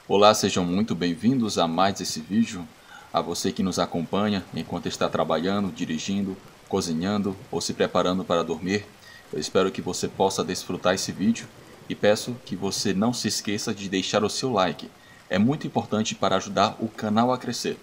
Olá, sejam muito bem-vindos a mais esse vídeo. A você que nos acompanha enquanto está trabalhando, dirigindo, cozinhando ou se preparando para dormir, eu espero que você possa desfrutar esse vídeo e peço que você não se esqueça de deixar o seu like. É muito importante para ajudar o canal a crescer.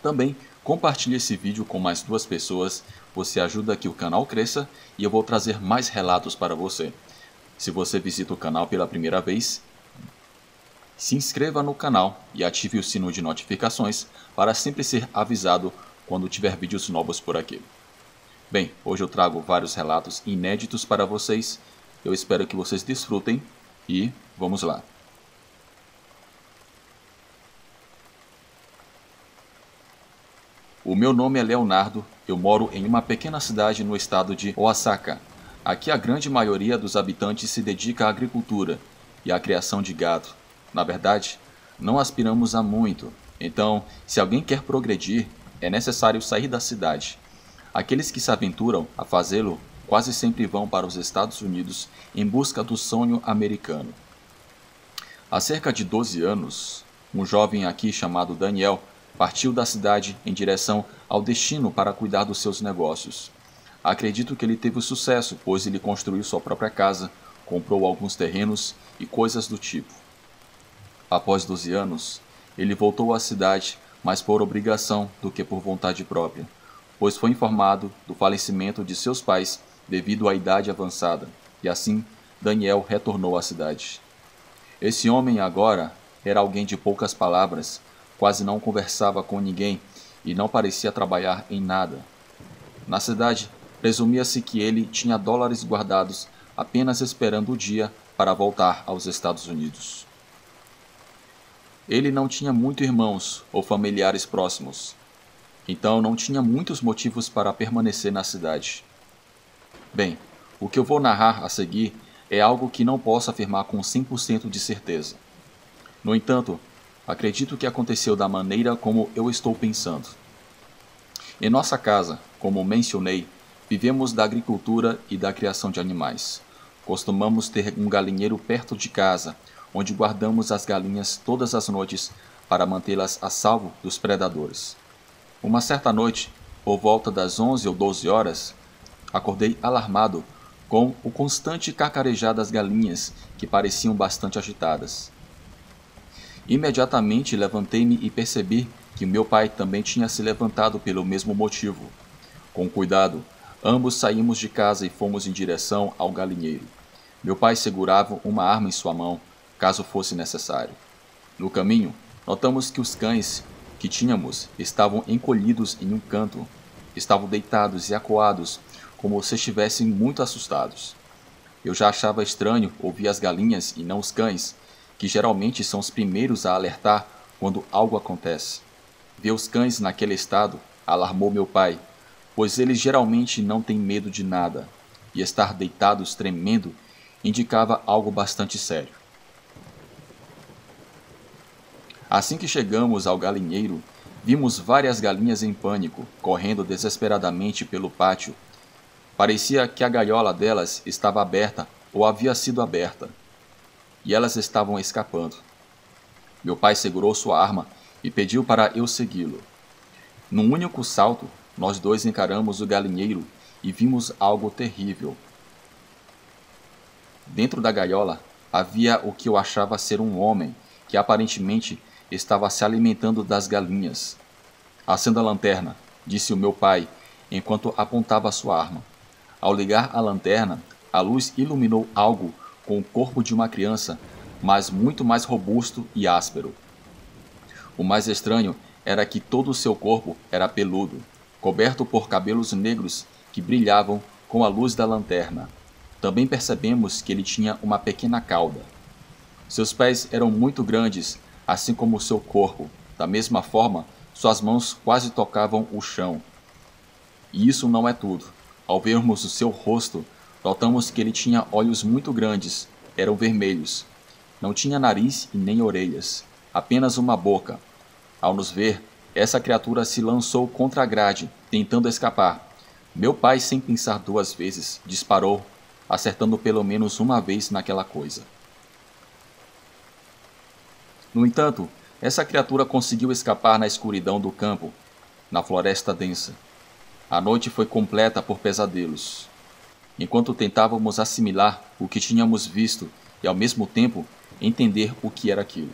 Também compartilhe esse vídeo com mais duas pessoas, você ajuda que o canal cresça e eu vou trazer mais relatos para você. Se você visita o canal pela primeira vez, se inscreva no canal e ative o sino de notificações para sempre ser avisado quando tiver vídeos novos por aqui. Bem, hoje eu trago vários relatos inéditos para vocês, eu espero que vocês desfrutem e vamos lá. O meu nome é Leonardo, eu moro em uma pequena cidade no estado de Oaxaca. Aqui a grande maioria dos habitantes se dedica à agricultura e à criação de gado. Na verdade, não aspiramos a muito, então, se alguém quer progredir, é necessário sair da cidade. Aqueles que se aventuram a fazê-lo quase sempre vão para os Estados Unidos em busca do sonho americano. Há cerca de 12 anos, um jovem aqui chamado Daniel partiu da cidade em direção ao destino para cuidar dos seus negócios. Acredito que ele teve sucesso, pois ele construiu sua própria casa, comprou alguns terrenos e coisas do tipo. Após 12 anos, ele voltou à cidade, mais por obrigação do que por vontade própria, pois foi informado do falecimento de seus pais devido à idade avançada, e assim Daniel retornou à cidade. Esse homem agora era alguém de poucas palavras, quase não conversava com ninguém e não parecia trabalhar em nada. Na cidade, presumia-se que ele tinha dólares guardados apenas esperando o dia para voltar aos Estados Unidos. Ele não tinha muitos irmãos ou familiares próximos, então não tinha muitos motivos para permanecer na cidade. Bem, o que eu vou narrar a seguir é algo que não posso afirmar com 100% de certeza. No entanto, acredito que aconteceu da maneira como eu estou pensando. Em nossa casa, como mencionei, vivemos da agricultura e da criação de animais. Costumamos ter um galinheiro perto de casa, onde guardamos as galinhas todas as noites para mantê-las a salvo dos predadores. Uma certa noite, por volta das 11 ou 12 horas, acordei alarmado com o constante cacarejar das galinhas, que pareciam bastante agitadas. Imediatamente levantei-me e percebi que meu pai também tinha se levantado pelo mesmo motivo. Com cuidado, ambos saímos de casa e fomos em direção ao galinheiro. Meu pai segurava uma arma em sua mão, caso fosse necessário. No caminho, notamos que os cães que tínhamos estavam encolhidos em um canto. Estavam deitados e acuados, como se estivessem muito assustados. Eu já achava estranho ouvir as galinhas e não os cães, que geralmente são os primeiros a alertar quando algo acontece. Ver os cães naquele estado alarmou meu pai, pois eles geralmente não têm medo de nada, e estar deitados tremendo indicava algo bastante sério. Assim que chegamos ao galinheiro, vimos várias galinhas em pânico, correndo desesperadamente pelo pátio. Parecia que a gaiola delas estava aberta ou havia sido aberta, e elas estavam escapando. Meu pai segurou sua arma e pediu para eu segui-lo. Num único salto, nós dois encaramos o galinheiro e vimos algo terrível. Dentro da gaiola havia o que eu achava ser um homem, que aparentemente estava se alimentando das galinhas. Acenda a lanterna, disse o meu pai, enquanto apontava sua arma. Ao ligar a lanterna, a luz iluminou algo com o corpo de uma criança, mas muito mais robusto e áspero. O mais estranho era que todo o seu corpo era peludo, coberto por cabelos negros que brilhavam com a luz da lanterna. Também percebemos que ele tinha uma pequena cauda. Seus pés eram muito grandes, assim como o seu corpo. Da mesma forma, suas mãos quase tocavam o chão. E isso não é tudo. Ao vermos o seu rosto, notamos que ele tinha olhos muito grandes, eram vermelhos. Não tinha nariz e nem orelhas, apenas uma boca. Ao nos ver, essa criatura se lançou contra a grade, tentando escapar. Meu pai, sem pensar duas vezes, disparou, acertando pelo menos uma vez naquela coisa. No entanto, essa criatura conseguiu escapar na escuridão do campo, na floresta densa. A noite foi completa por pesadelos. Enquanto tentávamos assimilar o que tínhamos visto e, ao mesmo tempo, entender o que era aquilo.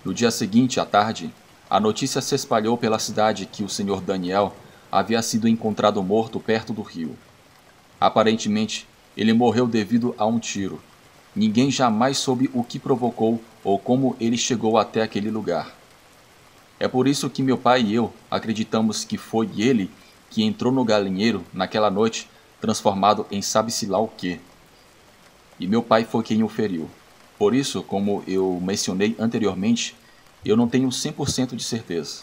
No dia seguinte, à tarde, a notícia se espalhou pela cidade que o Sr. Daniel havia sido encontrado morto perto do rio. Aparentemente, ele morreu devido a um tiro. Ninguém jamais soube o que provocou ou como ele chegou até aquele lugar. É por isso que meu pai e eu acreditamos que foi ele que entrou no galinheiro naquela noite, transformado em sabe-se lá o quê. E meu pai foi quem o feriu. Por isso, como eu mencionei anteriormente, eu não tenho 100% de certeza.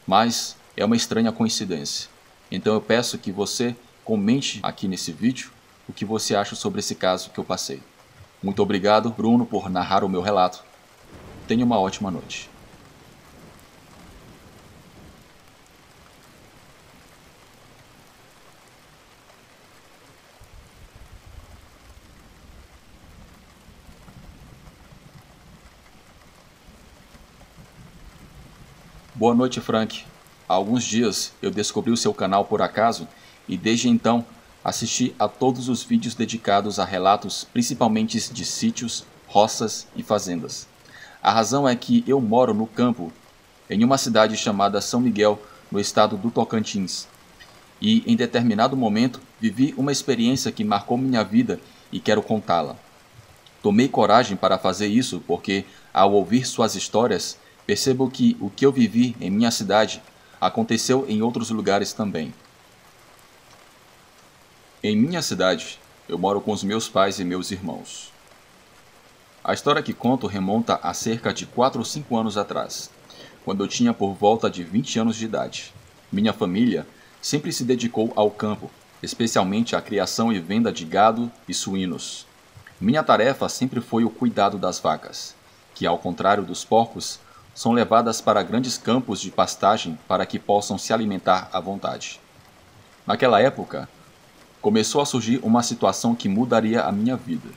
Mas é uma estranha coincidência. Então eu peço que você comente aqui nesse vídeo o que você acha sobre esse caso que eu passei. Muito obrigado, Bruno, por narrar o meu relato. Tenha uma ótima noite. Boa noite, Frank. Há alguns dias eu descobri o seu canal por acaso e desde então assisti a todos os vídeos dedicados a relatos principalmente de sítios, roças e fazendas. A razão é que eu moro no campo, em uma cidade chamada São Miguel, no estado do Tocantins. E em determinado momento vivi uma experiência que marcou minha vida e quero contá-la. Tomei coragem para fazer isso porque, ao ouvir suas histórias, percebo que o que eu vivi em minha cidade aconteceu em outros lugares também. Em minha cidade, eu moro com os meus pais e meus irmãos. A história que conto remonta a cerca de 4 ou 5 anos atrás, quando eu tinha por volta de 20 anos de idade. Minha família sempre se dedicou ao campo, especialmente à criação e venda de gado e suínos. Minha tarefa sempre foi o cuidado das vacas, que, ao contrário dos porcos, são levadas para grandes campos de pastagem para que possam se alimentar à vontade. Naquela época, começou a surgir uma situação que mudaria a minha vida.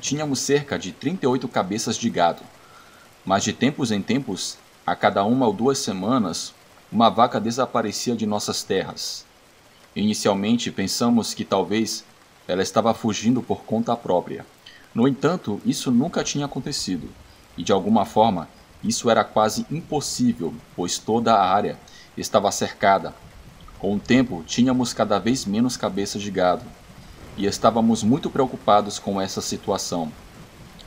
Tínhamos cerca de 38 cabeças de gado, mas de tempos em tempos, a cada 1 ou 2 semanas, uma vaca desaparecia de nossas terras. Inicialmente pensamos que talvez ela estava fugindo por conta própria. No entanto, isso nunca tinha acontecido, e de alguma forma, isso era quase impossível, pois toda a área estava cercada. Com o tempo, tínhamos cada vez menos cabeças de gado, e estávamos muito preocupados com essa situação.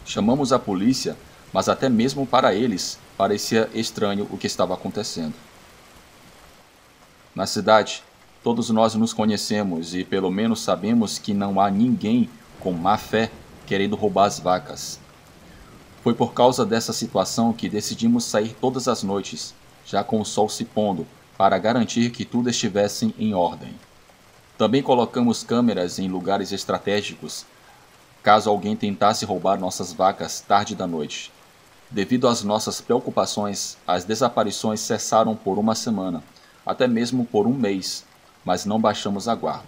Chamamos a polícia, mas até mesmo para eles parecia estranho o que estava acontecendo. Na cidade, todos nós nos conhecemos e pelo menos sabemos que não há ninguém com má fé querendo roubar as vacas. Foi por causa dessa situação que decidimos sair todas as noites, já com o sol se pondo, para garantir que tudo estivesse em ordem. Também colocamos câmeras em lugares estratégicos, caso alguém tentasse roubar nossas vacas tarde da noite. Devido às nossas preocupações, as desaparições cessaram por 1 semana, até mesmo por 1 mês, mas não baixamos a guarda.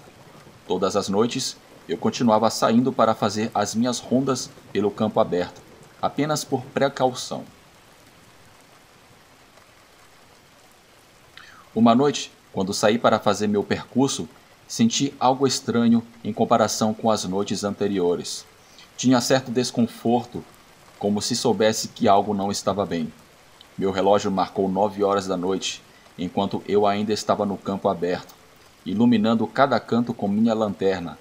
Todas as noites, eu continuava saindo para fazer as minhas rondas pelo campo aberto, apenas por precaução. Uma noite, quando saí para fazer meu percurso, senti algo estranho em comparação com as noites anteriores. Tinha certo desconforto, como se soubesse que algo não estava bem. Meu relógio marcou 9 horas da noite, enquanto eu ainda estava no campo aberto, iluminando cada canto com minha lanterna.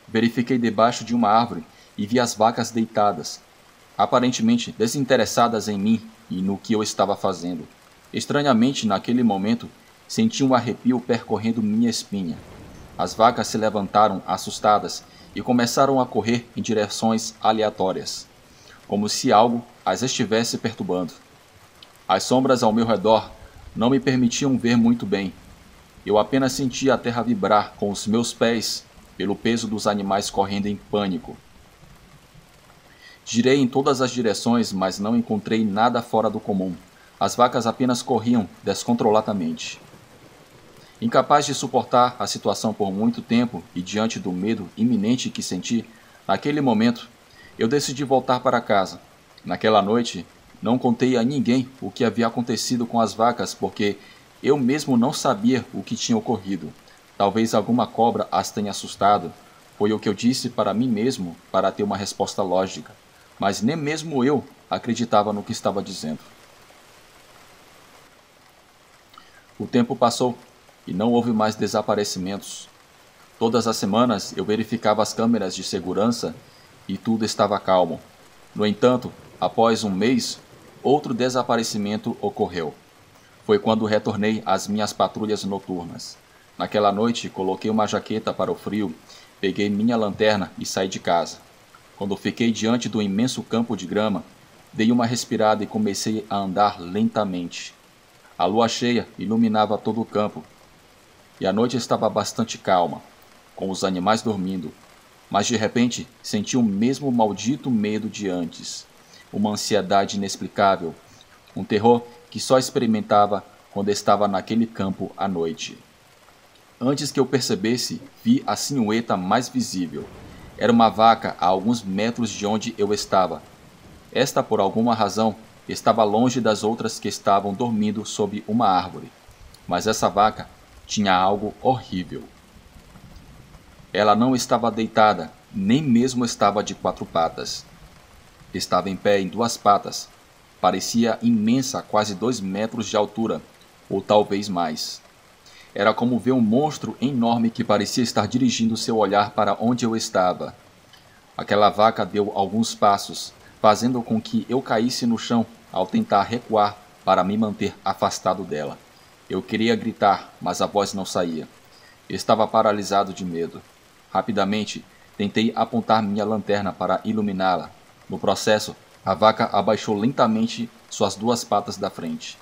Verifiquei debaixo de uma árvore e vi as vacas deitadas, aparentemente desinteressadas em mim e no que eu estava fazendo. Estranhamente, naquele momento, senti um arrepio percorrendo minha espinha. As vacas se levantaram assustadas e começaram a correr em direções aleatórias, como se algo as estivesse perturbando. As sombras ao meu redor não me permitiam ver muito bem. Eu apenas sentia a terra vibrar com os meus pés pelo peso dos animais correndo em pânico. Girei em todas as direções, mas não encontrei nada fora do comum. As vacas apenas corriam descontroladamente. Incapaz de suportar a situação por muito tempo e diante do medo iminente que senti, naquele momento, eu decidi voltar para casa. Naquela noite, Não contei a ninguém o que havia acontecido com as vacas, porque eu mesmo não sabia o que tinha ocorrido. Talvez alguma cobra as tenha assustado. Foi o que eu disse para mim mesmo para ter uma resposta lógica. Mas nem mesmo eu acreditava no que estava dizendo. O tempo passou e não houve mais desaparecimentos. Todas as semanas eu verificava as câmeras de segurança e tudo estava calmo. No entanto, após um mês, outro desaparecimento ocorreu. Foi quando retornei às minhas patrulhas noturnas. Naquela noite, coloquei uma jaqueta para o frio, peguei minha lanterna e saí de casa. Quando fiquei diante do imenso campo de grama, dei uma respirada e comecei a andar lentamente. A lua cheia iluminava todo o campo, e a noite estava bastante calma, com os animais dormindo. Mas de repente senti o mesmo maldito medo de antes, uma ansiedade inexplicável, um terror que só experimentava quando estava naquele campo à noite. Antes que eu percebesse, vi a silhueta mais visível. Era uma vaca a alguns metros de onde eu estava. Esta, por alguma razão, estava longe das outras que estavam dormindo sob uma árvore. Mas essa vaca tinha algo horrível. Ela não estava deitada, nem mesmo estava de quatro patas. Estava em pé em duas patas. Parecia imensa, quase 2 metros de altura, ou talvez mais. Era como ver um monstro enorme que parecia estar dirigindo seu olhar para onde eu estava. Aquela vaca deu alguns passos, fazendo com que eu caísse no chão ao tentar recuar para me manter afastado dela. Eu queria gritar, mas a voz não saía. Estava paralisado de medo. Rapidamente, tentei apontar minha lanterna para iluminá-la. No processo, a vaca abaixou lentamente suas 2 patas da frente.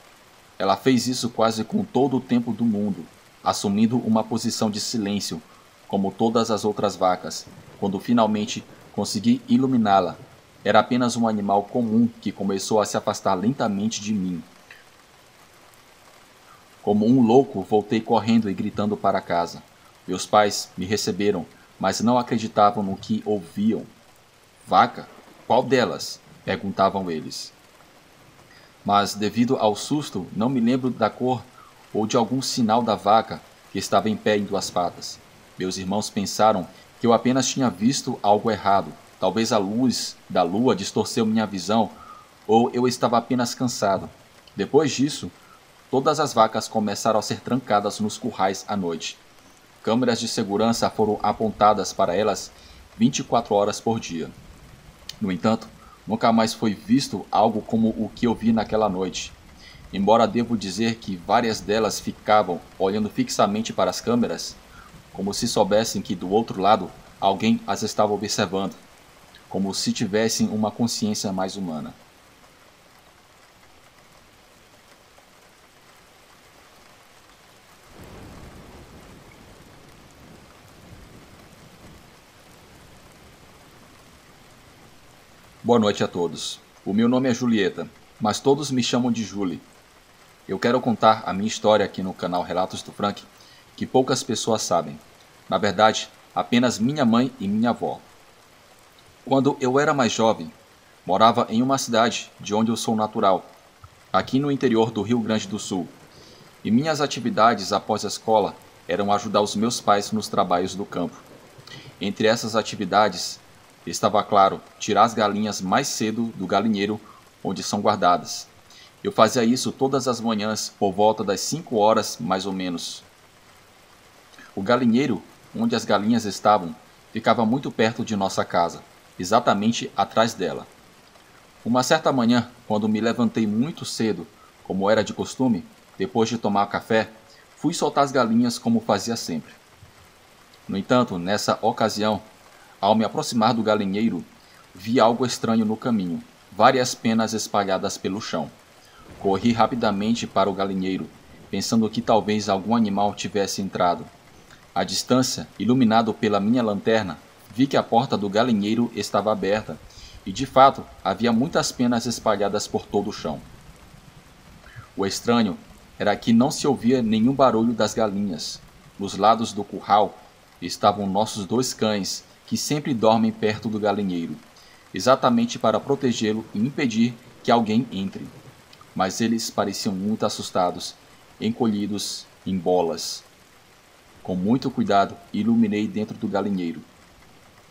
Ela fez isso quase com todo o tempo do mundo, assumindo uma posição de silêncio, como todas as outras vacas. Quando finalmente consegui iluminá-la, era apenas um animal comum que começou a se afastar lentamente de mim. Como um louco, voltei correndo e gritando para casa. Meus pais me receberam, mas não acreditavam no que ouviam. Vaca? Qual delas? Perguntavam eles. Mas, devido ao susto, não me lembro da cor ou de algum sinal da vaca que estava em pé em 2 patas. Meus irmãos pensaram que eu apenas tinha visto algo errado. Talvez a luz da lua distorceu minha visão, ou eu estava apenas cansado. Depois disso, todas as vacas começaram a ser trancadas nos currais à noite. Câmeras de segurança foram apontadas para elas 24 horas por dia. No entanto, nunca mais foi visto algo como o que eu vi naquela noite. Embora devo dizer que várias delas ficavam olhando fixamente para as câmeras, como se soubessem que do outro lado alguém as estava observando, como se tivessem uma consciência mais humana. Boa noite a todos. O meu nome é Julieta, mas todos me chamam de Julie. Eu quero contar a minha história aqui no canal Relatos do Frank, que poucas pessoas sabem. Na verdade, apenas minha mãe e minha avó. Quando eu era mais jovem, morava em uma cidade de onde eu sou natural, aqui no interior do Rio Grande do Sul. E minhas atividades após a escola eram ajudar os meus pais nos trabalhos do campo. Entre essas atividades, estava claro tirar as galinhas mais cedo do galinheiro onde são guardadas. Eu fazia isso todas as manhãs por volta das 5 horas mais ou menos. O galinheiro onde as galinhas estavam ficava muito perto de nossa casa, exatamente atrás dela. Uma certa manhã, quando me levantei muito cedo, como era de costume, depois de tomar café, fui soltar as galinhas como fazia sempre. No entanto, nessa ocasião, ao me aproximar do galinheiro, vi algo estranho no caminho, várias penas espalhadas pelo chão. Corri rapidamente para o galinheiro, pensando que talvez algum animal tivesse entrado. À distância, iluminado pela minha lanterna, vi que a porta do galinheiro estava aberta e, de fato, havia muitas penas espalhadas por todo o chão. O estranho era que não se ouvia nenhum barulho das galinhas. Nos lados do curral estavam nossos 2 cães, que sempre dormem perto do galinheiro, exatamente para protegê-lo e impedir que alguém entre. Mas eles pareciam muito assustados, encolhidos em bolas. Com muito cuidado, iluminei dentro do galinheiro.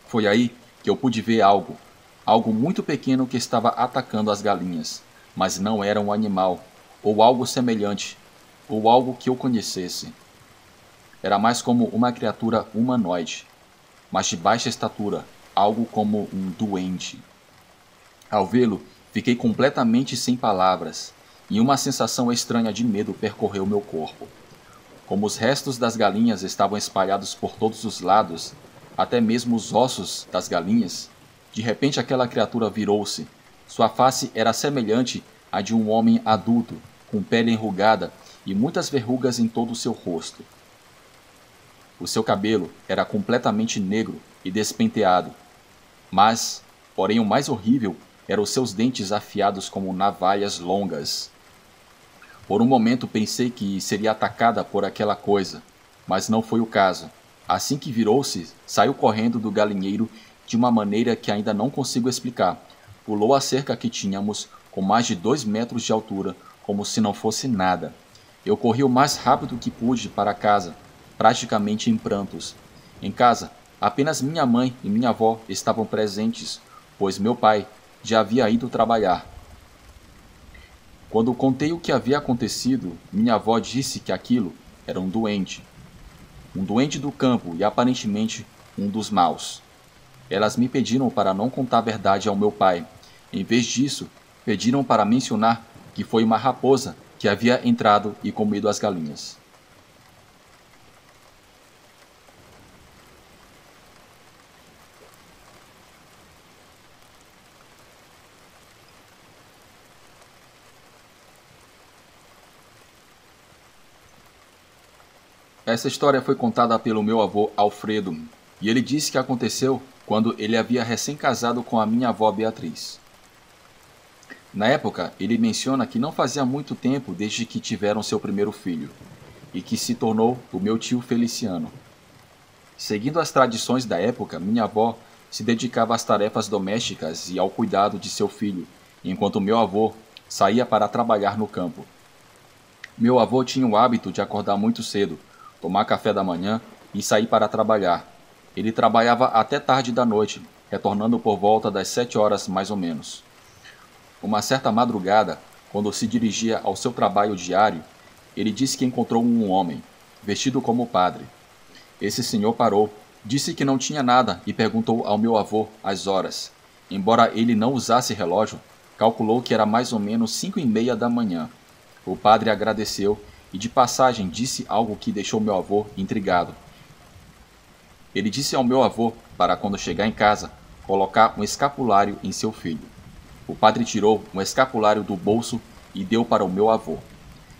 Foi aí que eu pude ver algo muito pequeno que estava atacando as galinhas, mas não era um animal, ou algo semelhante, ou algo que eu conhecesse. Era mais como uma criatura humanoide, mas de baixa estatura, algo como um duende. Ao vê-lo, fiquei completamente sem palavras, e uma sensação estranha de medo percorreu meu corpo. Como os restos das galinhas estavam espalhados por todos os lados, até mesmo os ossos das galinhas, de repente aquela criatura virou-se. Sua face era semelhante à de um homem adulto, com pele enrugada e muitas verrugas em todo o seu rosto. O seu cabelo era completamente negro e despenteado, mas, porém o mais horrível, eram os seus dentes afiados como navalhas longas. Por um momento pensei que seria atacada por aquela coisa, mas não foi o caso. Assim que virou-se, saiu correndo do galinheiro de uma maneira que ainda não consigo explicar. Pulou a cerca que tínhamos, com mais de 2 metros de altura, como se não fosse nada. Eu corri o mais rápido que pude para casa, praticamente em prantos. Em casa, apenas minha mãe e minha avó estavam presentes, pois meu pai já havia ido trabalhar. Quando contei o que havia acontecido, minha avó disse que aquilo era um duende. Um duende do campo e aparentemente um dos maus. Elas me pediram para não contar a verdade ao meu pai. Em vez disso, pediram para mencionar que foi uma raposa que havia entrado e comido as galinhas. Essa história foi contada pelo meu avô Alfredo, e ele disse que aconteceu quando ele havia recém-casado com a minha avó Beatriz. Na época, ele menciona que não fazia muito tempo desde que tiveram seu primeiro filho, e que se tornou o meu tio Feliciano. Seguindo as tradições da época, minha avó se dedicava às tarefas domésticas e ao cuidado de seu filho, enquanto meu avô saía para trabalhar no campo. Meu avô tinha o hábito de acordar muito cedo, tomar café da manhã e sair para trabalhar. Ele trabalhava até tarde da noite, retornando por volta das 7 horas mais ou menos. Uma certa madrugada, quando se dirigia ao seu trabalho diário, ele disse que encontrou um homem, vestido como padre. Esse senhor parou, disse que não tinha nada e perguntou ao meu avô as horas. Embora ele não usasse relógio, calculou que era mais ou menos 5:30 da manhã. O padre agradeceu e de passagem disse algo que deixou meu avô intrigado. Ele disse ao meu avô para, quando chegar em casa, colocar um escapulário em seu filho. O padre tirou um escapulário do bolso e deu para o meu avô.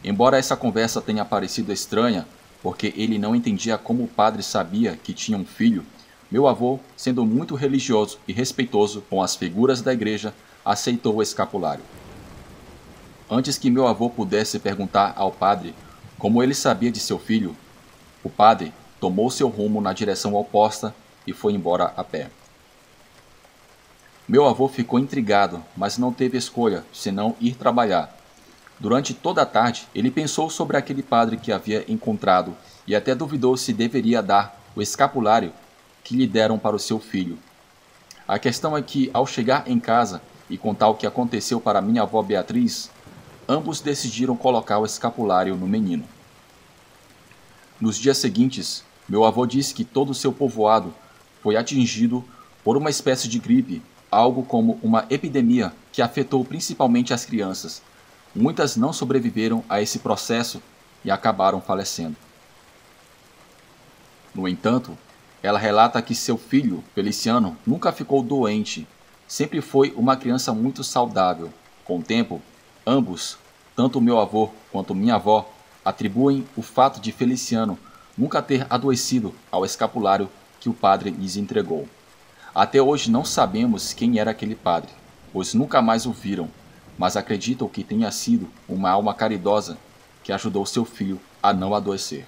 Embora essa conversa tenha parecido estranha, porque ele não entendia como o padre sabia que tinha um filho, meu avô, sendo muito religioso e respeitoso com as figuras da igreja, aceitou o escapulário. Antes que meu avô pudesse perguntar ao padre como ele sabia de seu filho, o padre tomou seu rumo na direção oposta e foi embora a pé. Meu avô ficou intrigado, mas não teve escolha senão ir trabalhar. Durante toda a tarde, ele pensou sobre aquele padre que havia encontrado e até duvidou se deveria dar o escapulário que lhe deram para o seu filho. A questão é que, ao chegar em casa e contar o que aconteceu para minha avó Beatriz, ambos decidiram colocar o escapulário no menino. Nos dias seguintes, meu avô disse que todo o seu povoado foi atingido por uma espécie de gripe, algo como uma epidemia que afetou principalmente as crianças. Muitas não sobreviveram a esse processo e acabaram falecendo. No entanto, ela relata que seu filho, Feliciano, nunca ficou doente, sempre foi uma criança muito saudável. Com o tempo, ambos, tanto meu avô quanto minha avó, atribuem o fato de Feliciano nunca ter adoecido ao escapulário que o padre lhes entregou. Até hoje não sabemos quem era aquele padre, pois nunca mais o viram, mas acreditam que tenha sido uma alma caridosa que ajudou seu filho a não adoecer.